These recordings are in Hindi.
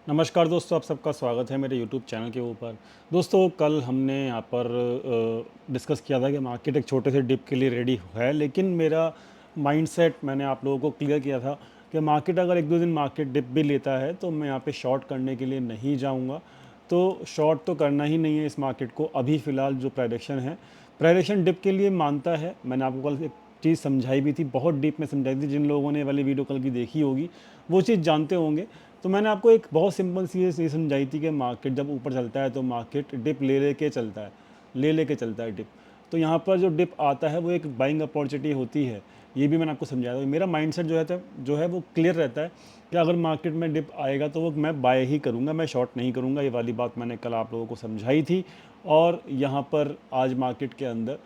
नमस्कार दोस्तों, आप सबका स्वागत है मेरे यूट्यूब चैनल के ऊपर। दोस्तों, कल हमने यहाँ पर डिस्कस किया था कि मार्केट एक छोटे से डिप के लिए रेडी है, लेकिन मेरा माइंडसेट मैंने आप लोगों को क्लियर किया था कि मार्केट अगर 1-2 दिन मार्केट डिप भी लेता है तो मैं यहाँ पे शॉर्ट करने के लिए नहीं जाऊँगा। तो शॉर्ट तो करना ही नहीं है इस मार्केट को। अभी फ़िलहाल जो प्राइडिक्शन है, प्राइडिक्शन डिप के लिए मानता है। मैंने आपको कल एक चीज़ समझाई भी थी, बहुत डीप में समझाई थी। जिन लोगों ने ये वाली वीडियो कल की देखी होगी वो चीज़ जानते होंगे। तो मैंने आपको एक बहुत सिंपल सी ये समझाई थी कि मार्केट जब ऊपर चलता है तो मार्केट डिप ले लेके चलता है, ले लेके चलता है डिप। तो यहाँ पर जो डिप आता है वो एक बाइंग अपॉर्चुनिटी होती है। ये भी मैंने आपको समझाया था। मेरा माइंडसेट जो है वो क्लियर रहता है कि अगर मार्केट में डिप आएगा तो वो मैं बाय ही करूँगा, मैं शॉर्ट नहीं करूँगा। ये वाली बात मैंने कल आप लोगों को समझाई थी। और यहाँ पर आज मार्केट के अंदर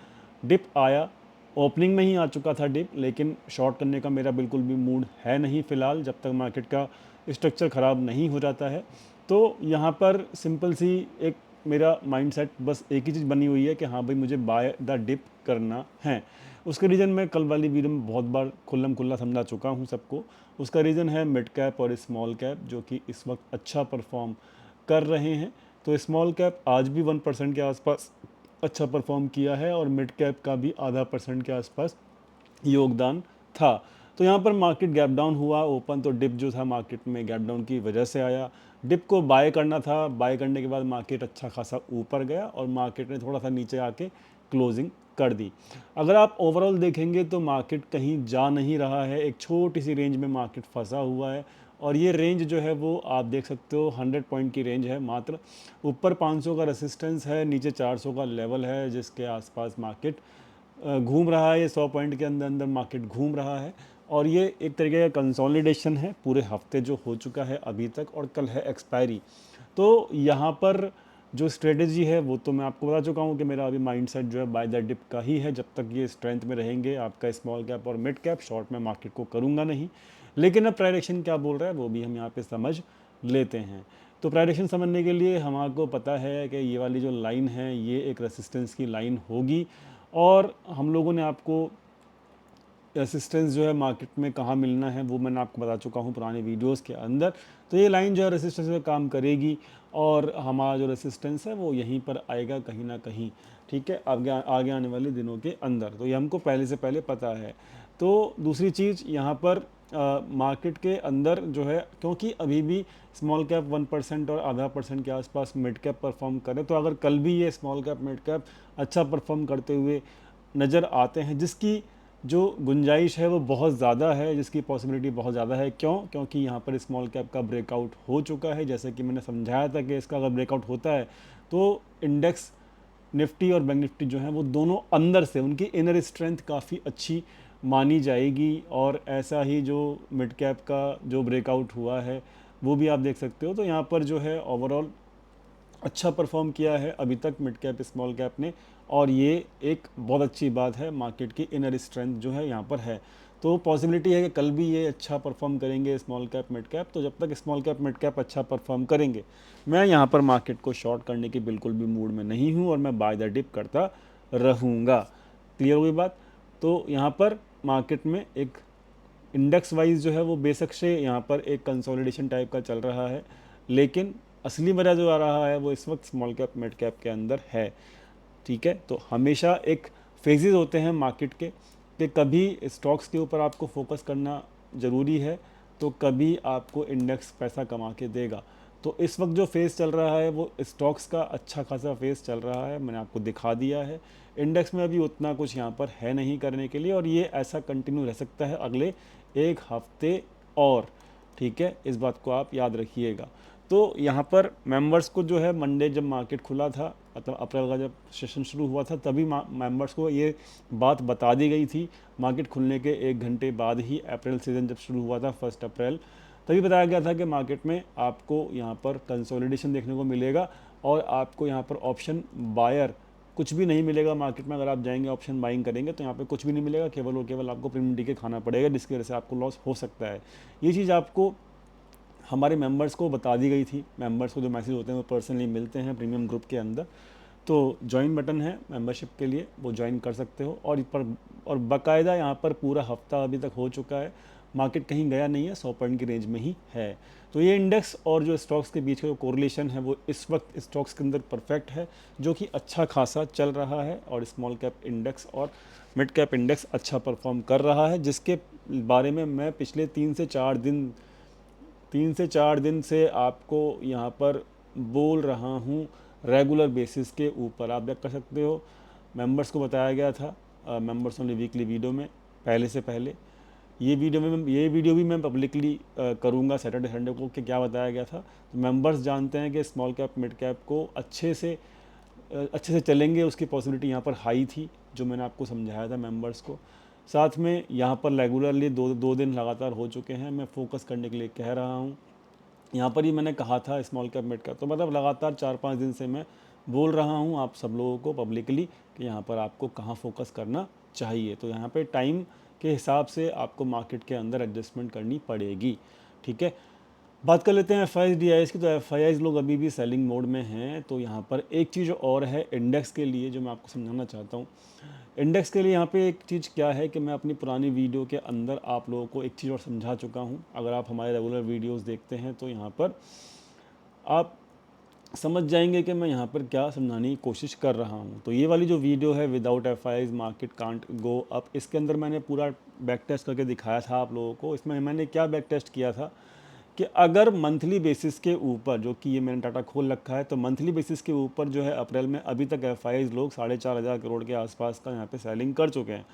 डिप आया, ओपनिंग में ही आ चुका था डिप, लेकिन शॉर्ट करने का मेरा बिल्कुल भी मूड है नहीं फ़िलहाल, जब तक मार्केट का स्ट्रक्चर ख़राब नहीं हो जाता है। तो यहाँ पर सिंपल सी एक मेरा माइंडसेट बस एक ही चीज़ बनी हुई है कि हाँ भाई, मुझे बाय द डिप करना है। उसका रीज़न मैं कल वाली वीडियो में बहुत बार खुल्लम खुल्ला समझा चुका हूँ सबको। उसका रीज़न है मिड कैप और स्मॉल कैप, जो कि इस वक्त अच्छा परफॉर्म कर रहे हैं। तो स्मॉल कैप आज भी 1% के आसपास अच्छा परफॉर्म किया है और मिड कैप का भी आधा परसेंट के आसपास योगदान था। तो यहाँ पर मार्केट गैप डाउन हुआ ओपन, तो डिप जो था मार्केट में गैप डाउन की वजह से आया। डिप को बाय करना था, बाय करने के बाद मार्केट अच्छा खासा ऊपर गया और मार्केट ने थोड़ा सा नीचे आके क्लोजिंग कर दी। अगर आप ओवरऑल देखेंगे तो मार्केट कहीं जा नहीं रहा है, एक छोटी सी रेंज में मार्केट फंसा हुआ है। और ये रेंज जो है वो आप देख सकते हो 100 पॉइंट की रेंज है मात्र। ऊपर 500 का रेसिस्टेंस है, नीचे 400 का लेवल है, जिसके आसपास मार्केट घूम रहा है। ये 100 पॉइंट के अंदर अंदर मार्केट घूम रहा है और ये एक तरीके का कंसोलिडेशन है पूरे हफ्ते जो हो चुका है अभी तक, और कल है एक्सपायरी। तो यहाँ पर जो स्ट्रेटजी है वो तो मैं आपको बता चुका हूँ कि मेरा अभी माइंडसेट जो है बाय द डिप का ही है। जब तक ये स्ट्रेंथ में रहेंगे आपका स्मॉल कैप और मिड कैप, शॉर्ट में मार्केट को करूँगा नहीं। लेकिन अब प्राइडिक्शन क्या बोल रहा है वो भी हम यहाँ पे समझ लेते हैं। तो प्राइडिक्शन समझने के लिए हमारे पता है कि ये वाली जो लाइन है ये एक रेसिस्टेंस की लाइन होगी, और हम लोगों ने आपको रेसिस्टेंस जो है मार्केट में कहाँ मिलना है वो मैंने आपको बता चुका हूँ पुराने वीडियोस के अंदर। तो ये लाइन जो है रेसिस्टेंस में काम करेगी और हमारा जो रेसिस्टेंस है वो यहीं पर आएगा कहीं ना कहीं, ठीक है, आगे आगे आने वाले दिनों के अंदर। तो ये हमको पहले से पहले पता है। तो दूसरी चीज़ यहाँ पर मार्केट के अंदर जो है, क्योंकि अभी भी स्मॉल कैप 1% और आधा परसेंट के आसपास मिड कैप परफॉर्म करे, तो अगर कल भी ये स्मॉल कैप मिड कैप अच्छा परफॉर्म करते हुए नज़र आते हैं, जिसकी जो गुंजाइश है वो बहुत ज़्यादा है, जिसकी पॉसिबिलिटी बहुत ज़्यादा है। क्यों? क्योंकि यहाँ पर स्मॉल कैप का ब्रेकआउट हो चुका है। जैसे कि मैंने समझाया था कि इसका अगर ब्रेकआउट होता है तो इंडेक्स निफ्टी और बैंक निफ्टी जो हैं वो दोनों अंदर से, उनकी इनर स्ट्रेंथ काफ़ी अच्छी मानी जाएगी। और ऐसा ही जो मिड कैप का जो ब्रेकआउट हुआ है वो भी आप देख सकते हो। तो यहाँ पर जो है ओवरऑल अच्छा परफॉर्म किया है अभी तक मिड कैप स्मॉल कैप ने, और ये एक बहुत अच्छी बात है। मार्केट की इनर स्ट्रेंथ जो है यहाँ पर है, तो पॉसिबिलिटी है कि कल भी ये अच्छा परफॉर्म करेंगे स्मॉल कैप मिड कैप। तो जब तक स्मॉल कैप मिड कैप अच्छा परफॉर्म करेंगे, मैं यहाँ पर मार्केट को शॉर्ट करने की बिल्कुल भी मूड में नहीं हूँ और मैं बाय द डिप करता रहूँगा। क्लियर हुई बात? तो यहाँ पर मार्केट में एक इंडेक्स वाइज जो है वो बेशक से यहाँ पर एक कंसोलिडेशन टाइप का चल रहा है, लेकिन असली मज़ा जो आ रहा है वो इस वक्त स्मॉल कैप मिड कैप के अंदर है। ठीक है, तो हमेशा एक फेजेस होते हैं मार्केट के, कि कभी स्टॉक्स के ऊपर आपको फोकस करना ज़रूरी है तो कभी आपको इंडेक्स पैसा कमा के देगा। तो इस वक्त जो फेज़ चल रहा है वो स्टॉक्स का अच्छा खासा फेज़ चल रहा है, मैंने आपको दिखा दिया है। इंडेक्स में अभी उतना कुछ यहाँ पर है नहीं करने के लिए, और ये ऐसा कंटिन्यू रह सकता है अगले एक हफ्ते और। ठीक है, इस बात को आप याद रखिएगा। तो यहाँ पर मेंबर्स को जो है मंडे जब मार्केट खुला था, मतलब अप्रैल का जब सेशन शुरू हुआ था, तभी मेंबर्स को ये बात बता दी गई थी। मार्केट खुलने के 1 घंटे बाद ही अप्रैल सीज़न जब शुरू हुआ था 1 अप्रैल, तभी बताया गया था कि मार्केट में आपको यहाँ पर कंसोलिडेशन देखने को मिलेगा और आपको यहाँ पर ऑप्शन बायर कुछ भी नहीं मिलेगा। मार्केट में अगर आप जाएंगे ऑप्शन बाइंग करेंगे तो यहाँ पे कुछ भी नहीं मिलेगा, केवल और केवल आपको प्रीमियम टिके खाना पड़ेगा, जिसकी वजह से आपको लॉस हो सकता है। ये चीज़ आपको हमारे मेंबर्स को बता दी गई थी। मेंबर्स को जो मैसेज होते हैं वो पर्सनली मिलते हैं प्रीमियम ग्रुप के अंदर। तो ज्वाइन बटन है मेंबरशिप के लिए, वो ज्वाइन कर सकते हो। और बाकायदा यहाँ पर पूरा हफ्ता अभी तक हो चुका है, मार्केट कहीं गया नहीं है, 100 पॉइंट की रेंज में ही है। तो ये इंडेक्स और जो स्टॉक्स के बीच का जो कोरिलेशन है वो इस वक्त स्टॉक्स के अंदर परफेक्ट है, जो कि अच्छा खासा चल रहा है, और स्मॉल कैप इंडेक्स और मिड कैप इंडेक्स अच्छा परफॉर्म कर रहा है, जिसके बारे में मैं पिछले 3 से 4 दिन से आपको यहाँ पर बोल रहा हूँ रेगुलर बेसिस के ऊपर। आप देख कर सकते हो, मेंबर्स को बताया गया था मेंबर्स ओनली वीकली वीडियो में पहले से पहले। ये वीडियो भी मैं पब्लिकली करूँगा सैटरडे संडे को कि क्या बताया गया था। तो मेंबर्स जानते हैं कि स्मॉल कैप मिड कैप को अच्छे से चलेंगे, उसकी पॉसिबिलिटी यहाँ पर हाई थी, जो मैंने आपको समझाया था मेंबर्स को। साथ में यहाँ पर रेगुलरली दो दिन लगातार हो चुके हैं, मैं फोकस करने के लिए कह रहा हूँ। यहाँ पर ही मैंने कहा था स्मॉल कैप मिड कैप, तो मतलब लगातार 4-5 दिन से मैं बोल रहा हूँ आप सब लोगों को पब्लिकली कि यहाँ पर आपको कहाँ फोकस करना चाहिए। तो यहाँ पे टाइम के हिसाब से आपको मार्केट के अंदर एडजस्टमेंट करनी पड़ेगी, ठीक है। बात कर लेते हैं F I D I S की। तो एफ आई आईज लोग अभी भी सेलिंग मोड में हैं। तो यहाँ पर एक चीज़ और है इंडेक्स के लिए जो मैं आपको समझाना चाहता हूँ। इंडेक्स के लिए यहाँ पे एक चीज़ क्या है कि मैं अपनी पुरानी वीडियो के अंदर आप लोगों को एक चीज़ और समझा चुका हूँ। अगर आप हमारे रेगुलर वीडियोस देखते हैं तो यहाँ पर आप समझ जाएंगे कि मैं यहाँ पर क्या समझाने की कोशिश कर रहा हूँ। तो ये वाली जो वीडियो है without F I market can't go up, इसके अंदर मैंने पूरा बैक टेस्ट करके दिखाया था आप लोगों को। इसमें मैंने क्या बैक टेस्ट किया था कि अगर मंथली बेसिस के ऊपर, जो कि ये मैंने डाटा खोल रखा है, तो मंथली बेसिस के ऊपर जो है अप्रैल में अभी तक एफ आई लोग 4,500 करोड़ के आसपास का यहाँ पे सेलिंग कर चुके हैं।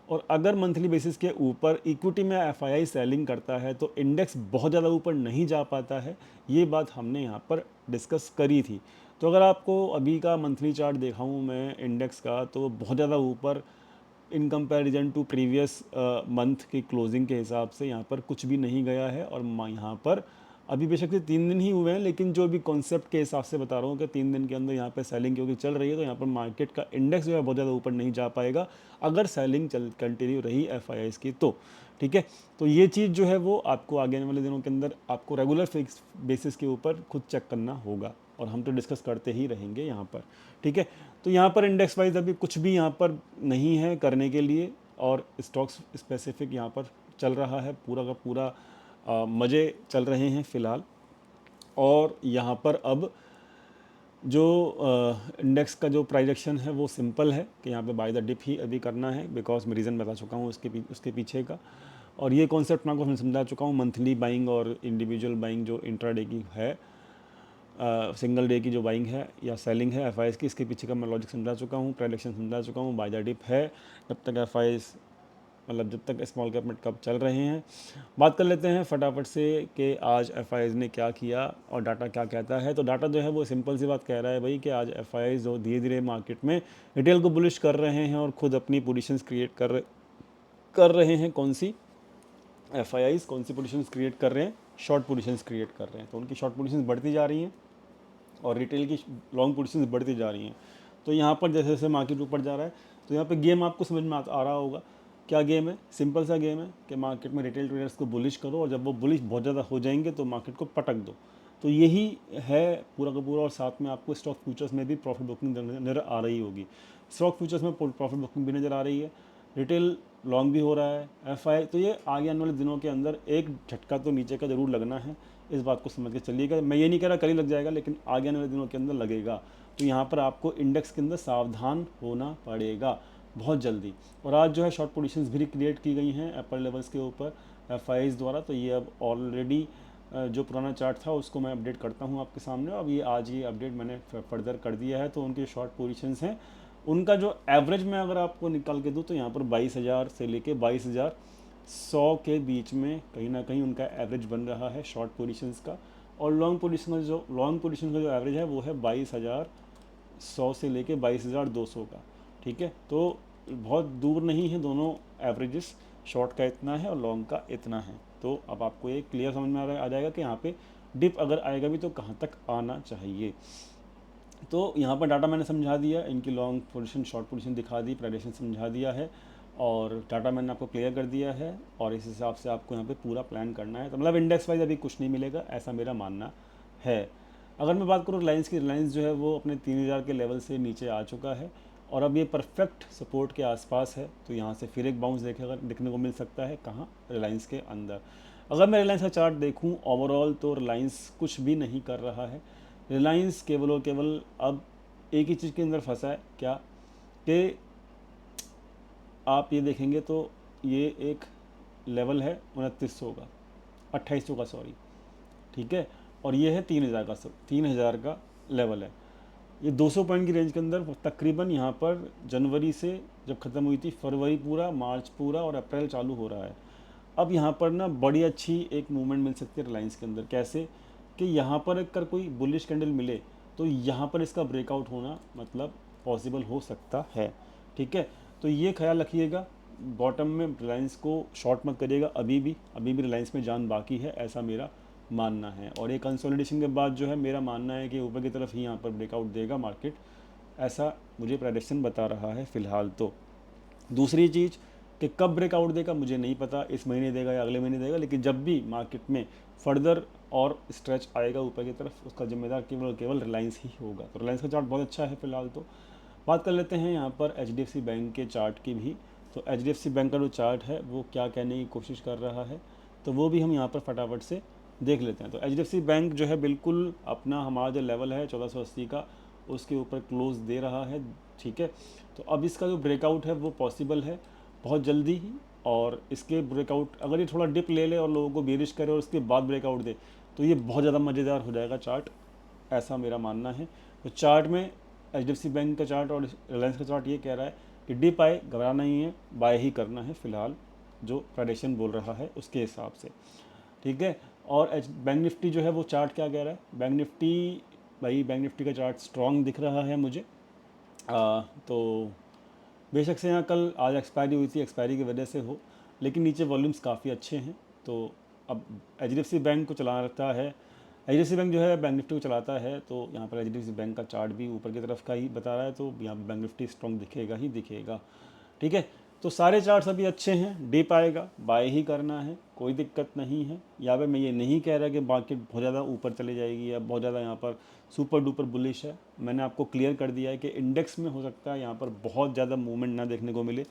और अगर मंथली बेसिस के ऊपर इक्विटी में एफ आई सेलिंग करता है तो इंडेक्स बहुत ज़्यादा ऊपर नहीं जा पाता है। ये बात हमने यहाँ पर डिस्कस करी थी। तो अगर आपको अभी का मंथली चार्ट दिखाऊँ मैं इंडेक्स का, तो बहुत ज़्यादा ऊपर in comparison to previous month की क्लोजिंग के हिसाब से यहाँ पर कुछ भी नहीं गया है। और यहाँ पर अभी बेशक से 3 दिन ही हुए हैं, लेकिन जो भी कॉन्सेप्ट के हिसाब से बता रहा हूँ कि 3 दिन के अंदर यहाँ पे सेलिंग क्योंकि चल रही है, तो यहाँ पर मार्केट का इंडेक्स जो है बहुत ज़्यादा ऊपर नहीं जा पाएगा अगर सेलिंग कंटिन्यू रही एफ आई की तो, ठीक है। तो ये चीज़ जो है वो आपको आगे आने वाले दिनों के अंदर आपको रेगुलर फिक्स बेसिस के ऊपर खुद चेक करना होगा, और हम तो डिस्कस करते ही रहेंगे यहाँ पर, ठीक है। तो यहाँ पर इंडेक्स वाइज अभी कुछ भी यहाँ पर नहीं है करने के लिए, और स्टॉक्स स्पेसिफिक यहाँ पर चल रहा है पूरा का पूरा, मज़े चल रहे हैं फ़िलहाल। और यहाँ पर अब जो इंडेक्स का जो प्राइजेक्शन है वो सिंपल है कि यहाँ पे बाय द डिप ही अभी करना है, बिकॉज मैं रीज़न बता चुका हूँ उसके पीछे का। और ये कॉन्सेप्ट मैं आपको समझा चुका हूँ, मंथली बाइंग और इंडिविजुअल बाइंग जो इंट्राडे की है, सिंगल डे की जो बाइंग है या सेलिंग है एफ की, इसके पीछे का मैं लॉजिक समझा चुका हूँ, प्राइजेक्शन समझा चुका हूँ। बाय द डिप है जब तक एफ मतलब जब तक स्मॉल कैप मिड कैप चल रहे हैं। बात कर लेते हैं फटाफट से कि आज एफ ने क्या किया और डाटा क्या कहता है। तो डाटा जो है वो सिंपल सी बात कह रहा है भाई कि आज एफ जो धीरे धीरे मार्केट में रिटेल को बुलिश कर रहे हैं और ख़ुद अपनी पोजीशंस क्रिएट कर रहे हैं। कौन सी एफ कौन सी पोजीशंस क्रिएट कर रहे हैं? शॉर्ट पोजीशंस क्रिएट कर रहे हैं। तो उनकी शॉर्ट पोजीशंस बढ़ती जा रही हैं और रिटेल की लॉन्ग पोजीशंस बढ़ती जा रही हैं। तो यहाँ पर जैसे जैसे मार्केट ऊपर जा रहा है, तो यहाँ पे गेम आपको समझ में आ रहा होगा। क्या गेम है? सिंपल सा गेम है कि मार्केट में रिटेल ट्रेडर्स को बुलिश करो, और जब वो बुलिश बहुत ज़्यादा हो जाएंगे तो मार्केट को पटक दो। तो यही है पूरा का पूरा। और साथ में आपको स्टॉक फ्यूचर्स में भी प्रॉफिट बुकिंग नज़र आ रही होगी। स्टॉक फ्यूचर्स में प्रॉफिट बुकिंग भी नज़र आ रही है, रिटेल लॉन्ग भी हो रहा है, एफ तो ये आगे आने वाले दिनों के अंदर एक झटका तो नीचे का ज़रूर लगना है। इस बात को समझ के चलिएगा। मैं ये नहीं कह रहा कल ही लग जाएगा, लेकिन आगे आने वाले दिनों के अंदर लगेगा। तो यहाँ पर आपको इंडेक्स के अंदर सावधान होना पड़ेगा बहुत जल्दी। और आज जो है शॉर्ट पोजीशंस भी क्रिएट की गई हैं अपर लेवल्स के ऊपर एफ द्वारा। तो ये अब ऑलरेडी जो पुराना चार्ट था उसको मैं अपडेट करता हूँ आपके सामने। अब ये आज ये अपडेट मैंने फर्दर कर दिया है। तो उनके शॉर्ट पोजीशंस हैं, उनका जो एवरेज में अगर आपको निकाल के दूँ तो यहाँ पर 22,000 से लेके 22,100 के बीच में कहीं ना कहीं उनका एवरेज बन रहा है शॉर्ट पोजीशंस का। और लॉन्ग पोजीशन का जो एवरेज है वो है 22,100 से लेके 22,200 का, ठीक है। तो बहुत दूर नहीं है दोनों एवरेजेस, शॉर्ट का इतना है और लॉन्ग का इतना है। तो अब आपको ये क्लियर समझ में आ जाएगा कि यहाँ पे डिप अगर आएगा भी तो कहाँ तक आना चाहिए। तो यहाँ पर डाटा मैंने समझा दिया, इनकी लॉन्ग पोजीशन शॉर्ट पोजीशन दिखा दी, प्राइडेशन समझा दिया है, और डाटा मैंने आपको क्लियर कर दिया है। और इस हिसाब से आपको यहाँ पे पूरा प्लान करना है। तो मतलब इंडेक्स वाइज अभी कुछ नहीं मिलेगा, ऐसा मेरा मानना है। अगर मैं बात करूँ रिलायंस की, रिलायंस जो है वो अपने 3,000 के लेवल से नीचे आ चुका है और अब ये परफेक्ट सपोर्ट के आसपास है, तो यहाँ से फिर एक बाउंस देखने को मिल सकता है। कहाँ? रिलायंस के अंदर। अगर मैं रिलायंस का चार्ट देखूँ ओवरऑल, तो रिलायंस कुछ भी नहीं कर रहा है। रिलायंस केवल और केवल अब एक ही चीज़ के अंदर फंसा है, क्या कि आप ये देखेंगे तो ये एक लेवल है 2900 का, 2800 का सॉरी, ठीक है, और ये है 3000 का लेवल है। ये 200 पॉइंट की रेंज के अंदर तकरीबन यहाँ पर जनवरी से जब ख़त्म हुई थी, फरवरी पूरा, मार्च पूरा और अप्रैल चालू हो रहा है। अब यहाँ पर ना बड़ी अच्छी एक मूवमेंट मिल सकती है रिलायंस के अंदर। कैसे? कि यहाँ पर अगर कोई बुलिश कैंडल मिले तो यहाँ पर इसका ब्रेकआउट होना मतलब पॉसिबल हो सकता है, ठीक है। तो ये ख्याल रखिएगा, बॉटम में रिलायंस को शॉर्ट मत करिएगा। अभी भी रिलायंस में जान बाकी है, ऐसा मेरा मानना है। और ये कंसोलिडेशन के बाद जो है मेरा मानना है कि ऊपर की तरफ ही यहाँ पर ब्रेकआउट देगा मार्केट, ऐसा मुझे प्रेडिक्शन बता रहा है फ़िलहाल। तो दूसरी चीज़ कि कब ब्रेकआउट देगा मुझे नहीं पता, इस महीने देगा या अगले महीने देगा, लेकिन जब भी मार्केट में फर्दर और स्ट्रेच आएगा ऊपर की तरफ, उसका जिम्मेदार केवल और केवल रिलायंस ही होगा। तो रिलायंस का चार्ट बहुत अच्छा है फ़िलहाल। तो बात कर लेते हैं यहाँ पर HDFC बैंक के चार्ट की भी। तो HDFC बैंक का जो चार्ट है वो क्या कहने की कोशिश कर रहा है, तो वो भी हम यहाँ पर फटाफट से देख लेते हैं। तो HDFC बैंक जो है बिल्कुल अपना हमारा जो लेवल है 1480 का, उसके ऊपर क्लोज दे रहा है, ठीक है। तो अब इसका जो ब्रेकआउट है वो पॉसिबल है बहुत जल्दी ही। और इसके ब्रेकआउट अगर ये थोड़ा डिप ले ले और लोगों को बेरिश करे और उसके बाद ब्रेकआउट दे, तो ये बहुत ज़्यादा मज़ेदार हो जाएगा चार्ट, ऐसा मेरा मानना है। तो चार्ट में HDFC बैंक का चार्ट और रिलायंस का चार्ट ये कह रहा है कि डिप आए घबराना नहीं है, बाय ही करना है फ़िलहाल, जो ट्रेडिशन बोल रहा है उसके हिसाब से, ठीक है। और बैंक निफ्टी जो है वो चार्ट क्या कह रहा है? बैंक निफ्टी का चार्ट स्ट्रॉन्ग दिख रहा है मुझे। तो बेशक से यहाँ कल आज एक्सपायरी हुई थी, एक्सपायरी की वजह से हो, लेकिन नीचे वॉल्यूम्स काफ़ी अच्छे हैं। तो अब HDFC बैंक को चलाता है, HDFC बैंक जो है बैंक निफ्टी को चलाता है, तो यहाँ पर HDFC बैंक का चार्ट भी ऊपर की तरफ का ही बता रहा है, तो यहाँ बैंक निफ्टी स्ट्रॉन्ग दिखेगा ही दिखेगा, ठीक है। तो सारे चार्ट्स अभी अच्छे हैं, डिप आएगा बाय ही करना है, कोई दिक्कत नहीं है। यहाँ पे मैं ये नहीं कह रहा कि मार्केट बहुत ज़्यादा ऊपर चली जाएगी या बहुत ज़्यादा यहाँ पर सुपर डुपर बुलिश है। मैंने आपको क्लियर कर दिया है कि इंडेक्स में हो सकता है यहाँ पर बहुत ज़्यादा मूवमेंट ना देखने को मिले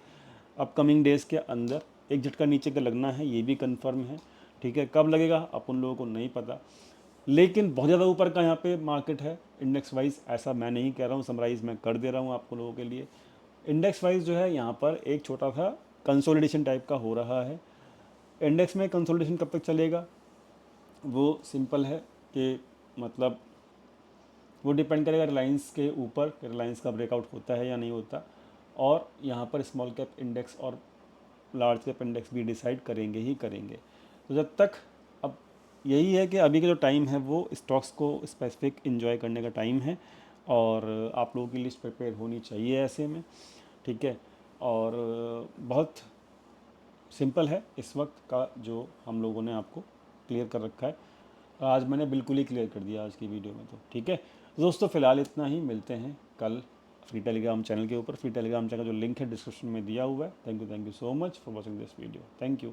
अपकमिंग डेज़ के अंदर। एक झटका नीचे का लगना है, ये भी कन्फर्म है, ठीक है। कब लगेगा अपन लोगों को नहीं पता, लेकिन बहुत ज़्यादा ऊपर का यहाँ पे मार्केट है इंडेक्स वाइज, ऐसा मैं नहीं कह रहा हूँ, समराइज़ मैं कर दे रहा हूँ आपको लोगों के लिए। इंडेक्स वाइज जो है यहाँ पर एक छोटा सा कंसोलिडेशन टाइप का हो रहा है। इंडेक्स में कंसोलिडेशन कब तक चलेगा वो सिंपल है कि मतलब वो डिपेंड करेगा रिलायंस के ऊपर कि रिलायंस का ब्रेकआउट होता है या नहीं होता, और यहाँ पर स्मॉल कैप इंडेक्स और लार्ज कैप इंडेक्स भी डिसाइड करेंगे ही करेंगे। तो जब तक अब यही है कि अभी का जो टाइम है वो स्टॉक्स को स्पेसिफिक एंजॉय करने का टाइम है, और आप लोगों की लिस्ट प्रिपेयर होनी चाहिए ऐसे में, ठीक है। और बहुत सिंपल है इस वक्त का जो हम लोगों ने आपको क्लियर कर रखा है, आज मैंने बिल्कुल ही क्लियर कर दिया आज की वीडियो में, तो ठीक है दोस्तों। फ़िलहाल इतना ही, मिलते हैं कल फ्री टेलीग्राम चैनल के ऊपर। फ्री टेलीग्राम चैनल का जो लिंक है डिस्क्रिप्शन में दिया हुआ है। Thank you so much for watching this video. Thank you.